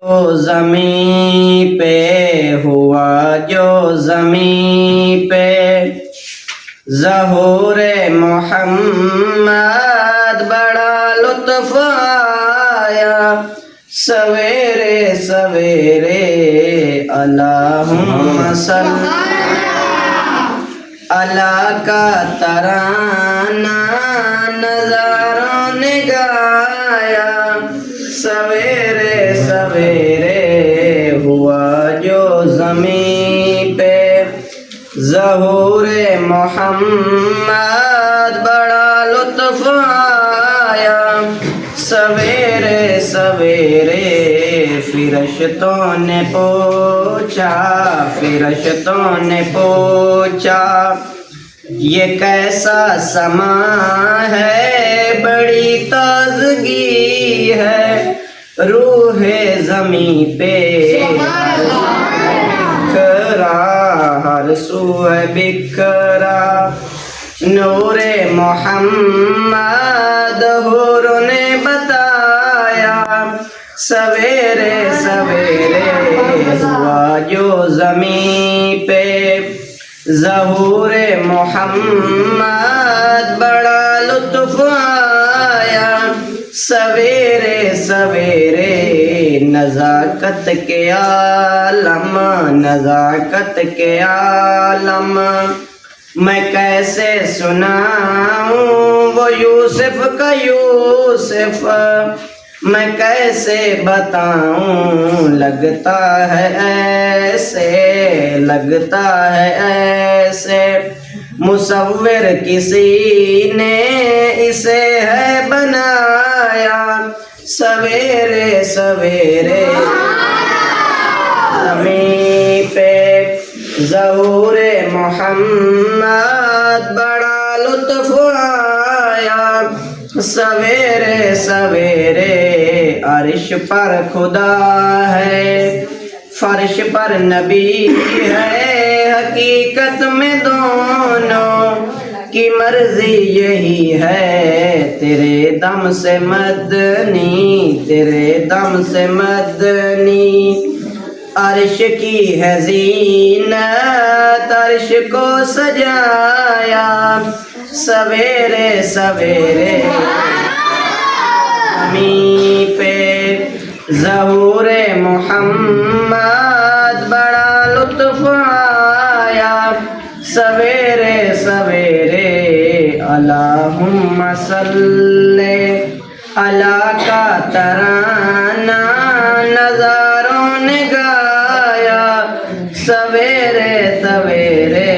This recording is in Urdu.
زمین پہ ہوا جو زمین پہ ظہور محمد بڑا لطف آیا سویرے سویرے اللہم صلی اللہ کا ترانہ نظاروں نے گایا سویرے سویرے ہوا جو زمین پہ ظہور محمد بڑا لطف آیا سویرے سویرے فرشتوں نے پوچھا یہ کیسا سما ہے بڑی تازگی ہے روح زمین پہ بکھرا ہر سو ہے بکھرا نور محمد حور نے بتایا سویرے سویرے ہوا جو زمین پہ ظہور محمد بڑا لطف آیا سویرے سویرے نزاکت کے عالم میں کیسے سناؤں وہ یوسف کا یوسف میں کیسے بتاؤں لگتا ہے ایسے مصور کسی نے اسے ہے بنایا سویرے سویرے زمین پہ ظہور محمد بڑا لطف آیا سویرے سویرے عرش پر خدا ہے فرش پر نبی ہے حقیقت میں دونوں کی مرضی یہی ہے تیرے دم سے مدنی عرش کی ہے زینت عرش کو سجایا سویرے سویرے زمین پہ ظہور محمد بڑا لطف آیا سویرے سویرے اللہم صلی اللہ کا ترانہ نظاروں نے گایا سویرے سویرے